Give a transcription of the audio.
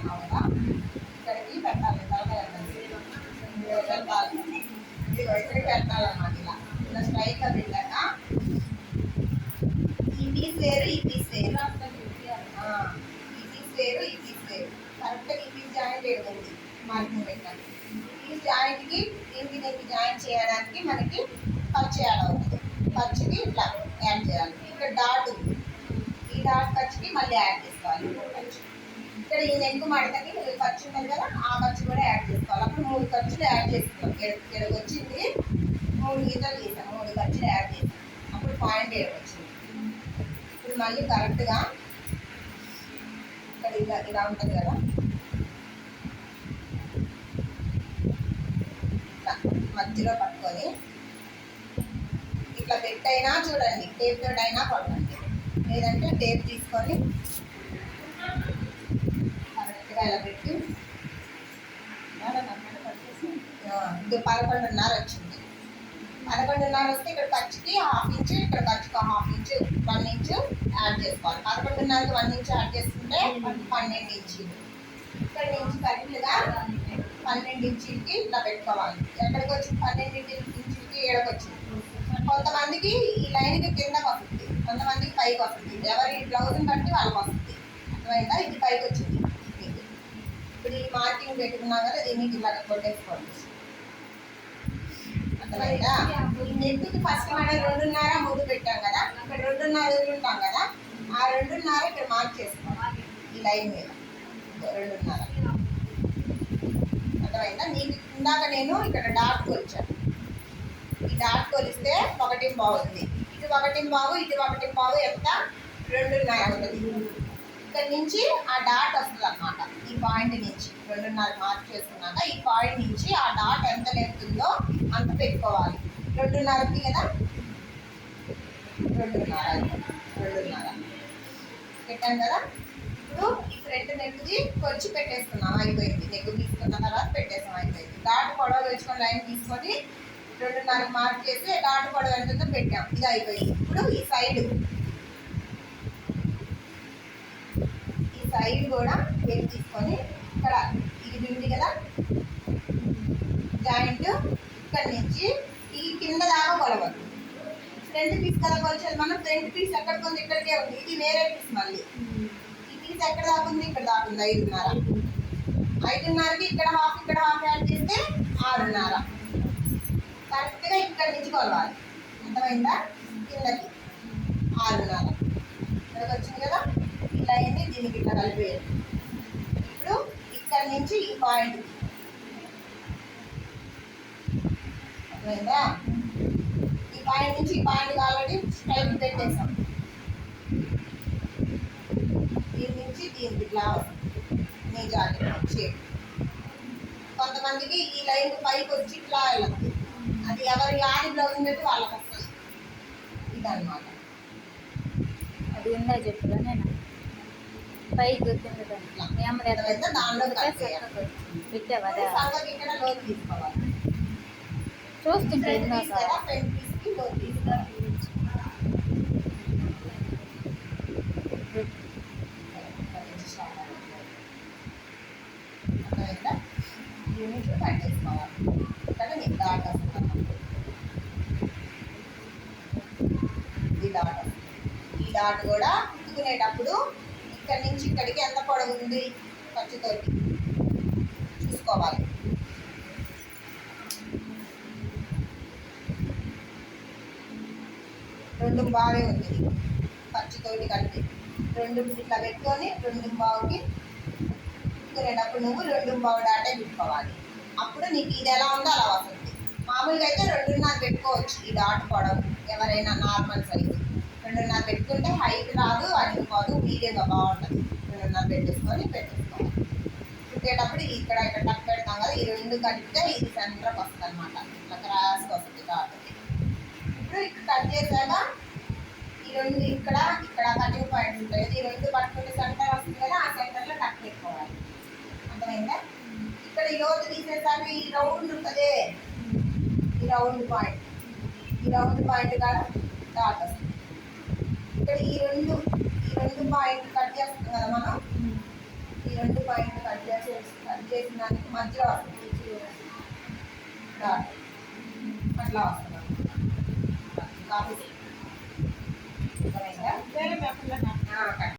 అన్నావు కదా, ఇక్కడికి పెట్టాలి తలకాయ పెట్టాలి, ఇక్కడికి పెట్టాలన్నమాట. ఇలా ఇలా స్ట్రైట్గా పెట్టాక ఈ పీస్ వేరు ఈ పీస్ వేరు, ఈ పీస్ వేరు ఈ పీస్ వేరు, కరెక్ట్గా ఈ పీస్ జాయింట్ వేయకూడదు, మార్కింగ్ పెట్టాలి. ఈ జాయింట్కి దీనికి దీనికి జాయింట్ చేయడానికి మనకి ఖర్చు యాడ్ అవుతుంది. ఖర్చుకి ఇట్లా యాడ్ చేయాలి. ఇక్కడ డాట్ ఉంది, ఈ డాట్ ఖర్చుకి మళ్ళీ యాడ్ చేసుకోవాలి ఖర్చు. ఇక్కడ ఈ నెక్ మడతకి ఖర్చు ఉంటుంది కదా, ఆ ఖర్చు కూడా యాడ్ చేసుకోవాలి. అప్పుడు 3 ఖర్చులు యాడ్ చేసుకున్నాం. ఇక్కడికి వచ్చింది 3 గీతలు గీసాం, 3 ఖర్చులు యాడ్ చేసాం, అప్పుడు పాయింట్ 7 వచ్చింది. ఇప్పుడు మళ్ళీ కరెక్ట్గా ఇక్కడ ఇలా ఇలా ఉంటుంది కదా, మధ్యలో పట్టుకొని ఇట్లా పెట్టైనా చూడండి, టేప్ తోటి అయినా పడకండి, లేదంటే టేప్ తీసుకొని కరెక్ట్గా ఇలా పెట్టి ఇది 11.5 వచ్చింది. 11.5 వస్తే ఇక్కడ ఖర్చుకి 1/2 ఇంచు, ఇక్కడ ఖర్చుకి 1/2 ఇంచు, 1 ఇంచు యాడ్ చేసుకోవాలి. 11.5కి 1 ఇంచు యాడ్ చేసుకుంటే 12 ఇంచీలు. ఇక్కడ నుంచి కరెక్ట్గా 12 ఇంచీలకి ఇట్లా పెట్టుకోవాలి. ఎక్కడికి వచ్చింది 12 ఇంచీలకి, ఏడకి వచ్చింది. కొంతమందికి ఈ లైన్కి కిందకి వస్తుంది, కొంతమందికి పైకి వస్తుంది, ఎవరి బ్లౌజ్ని బట్టి వాళ్ళకి వస్తుంది. అర్థమైందా? ఇది పైకి వచ్చింది. ఇప్పుడు ఈ మార్కింగ్ పెట్టుకున్నాం కదా, దీనికి ఇలా కొట్టేసుకోండి. అర్థమైందా? నెక్కి ఫస్ట్ మనం 2.5 ముందు పెట్టాం కదా, ఇక్కడ 2.5 వదులుంటాం కదా, ఆ 2.5 ఇక్కడ మార్క్ చేసుకోవాలి ఈ లైన్ మీద 2.5. అర్థమైందా? నీకు ఇందాక నేను ఇక్కడ డాట్ కొలిచాను, ఈ డాట్ కొలిస్తే 1.5 ఉంది, ఇటు 1.5 ఇటు 1.5 ఎంత 2.5 అవుతుంది. ఇక్కడ నుంచి ఆ డాట్ వస్తుంది అన్నమాట. ఈ పాయింట్ నుంచి 2.5 మార్క్ చేసుకున్నాక ఈ పాయింట్ నుంచి ఆ డాట్ ఎంత లెంతుందో అంత పెట్టుకోవాలి. 2.5 కదా, 2.5 పెట్టాను కదా. ఇప్పుడు ఈ ఫ్రంట్ నెక్ది కొలిచి పెట్టేసుకున్నాం, అయిపోయింది. నెక్ తీసుకున్న తర్వాత పెట్టేసాం, అయిపోయింది. డాట్ పొడవు తెచ్చుకొని లైన్ తీసుకొని 2.5 మార్క్ చేసి డాట్ పొడవు ఎంతో పెట్టాం, ఇది అయిపోయింది. ఇప్పుడు ఈ సైడ్ కూడా పెట్టి తీసుకొని ఇక్కడ ఇది ఉంది కదా జాయింట్, ఇక్కడ నుంచి ఈ కింద దాకా కొలవద్దు. ఫ్రంట్ పీస్ కదా కొలిచేది మనం, ఫ్రంట్ పీస్ ఎక్కడికి ఉంది, ఇక్కడికే ఉంది, ఇది వేరే పీస్. మళ్ళీ ఈ పీస్ ఎక్కడ దాకా ఉంది, ఇక్కడ దాకా ఉంది 5.5. 5.5కి ఇక్కడ హాఫ్ యాడ్ చేస్తే 6.5. కరెక్ట్గా ఇక్కడ నుంచి కొలవాలి. అర్థమైందా? కిందకి 6.5 ఇక్కడికి వచ్చింది కదా, ఇలా అయింది. దీనికి ఇట్లా కలిపేయాలి. ఇప్పుడు ఇక్కడ నుంచి ఈ పాయింట్, అర్థమైందా? ఈ పాయింట్ నుంచి ఈ పాయింట్కి ఆల్రెడీ స్ట్రైట్ పెట్టేసాం. దీని నుంచి దీనికి ఇట్లా నీ జాకెట్ షేప్. కొంతమందికి ఈ లైన్ పైకి వచ్చి ఇట్లా వెళ్ళదు, అది ఎవరి ఆది బ్లౌజ్ పెట్టి వాళ్ళకి వస్తుంది. ఇదన్నమాట. అది ఉందా చెప్పురా నేను పైకి దాంట్లో పెట్టావా ఇక్కడ లోతు తీసుకోవాలి. చూస్తుంటే ఫ్రంట్ పీస్కి లోతు తీసుకోవాలి. యూనిట్ కట్ చేసుకోవాలి. ఇక్కడ నీకు డాట్ వస్తుంది, ఈ డాట్ వస్తుంది. ఈ డాట్ కూడా కుట్టుకునేటప్పుడు ఇక్కడ నుంచి ఇక్కడికి ఎంత పొడవు ఉంది ఖర్చుతోటి చూసుకోవాలి. రెండు బాగా ఉంది ఖర్చుతోటి కలిపి 2 ఇట్లా పెట్టుకొని 2.5కి కుట్టుకునేటప్పుడు నువ్వు 2.5 డాటే పెట్టుకోవాలి. అప్పుడు నీకు ఇది ఎలా ఉందో అలా వస్తుంది. మామూలుగా అయితే 2.5 పెట్టుకోవచ్చు. ఈ డాట్ పొడవు ఎవరైనా నార్మల్ సైజు 2.5 పెట్టుకుంటే హైట్ రాదు, అడిగిపోదు, మీడియంగా బాగుంటుంది. 2.5 పెట్టేసుకోవాలి. కుట్టేటప్పుడు ఇక్కడ టక్ పెడతాం కదా, ఈ 2 కలిపితే ఇది సెంటర్కి వస్తుంది అనమాట, ఇట్లా క్రాస్కి వస్తుంది డాట్. ఇప్పుడు ఇక్కడ కట్ చేశాక ఈ 2 ఇక్కడ కటింగ్ పాయింట్స్ ఉంటాయి, ఈ 2 పట్టుకుంటే సెంటర్ వస్తుంది కదా, ఆ సెంటర్లో టక్ పెట్టుకోవాలి. అర్థమైందా? ఇక్కడ ఈ లోతు తీసేసాక ఈ రౌండ్ ఉంటుంది, ఈ రౌండ్ పాయింట్ కాడ డాట్ వస్తుంది. ఇక్కడ ఈ రెండు పాయింట్ కట్ చేస్తాం కదా మనం, ఈ రెండు పాయింట్లు కట్ చేసిన దానికి మధ్యలో వస్తుంది డాట్. అట్లా వస్తుంది కాబట్టి వేరే పేపర్లో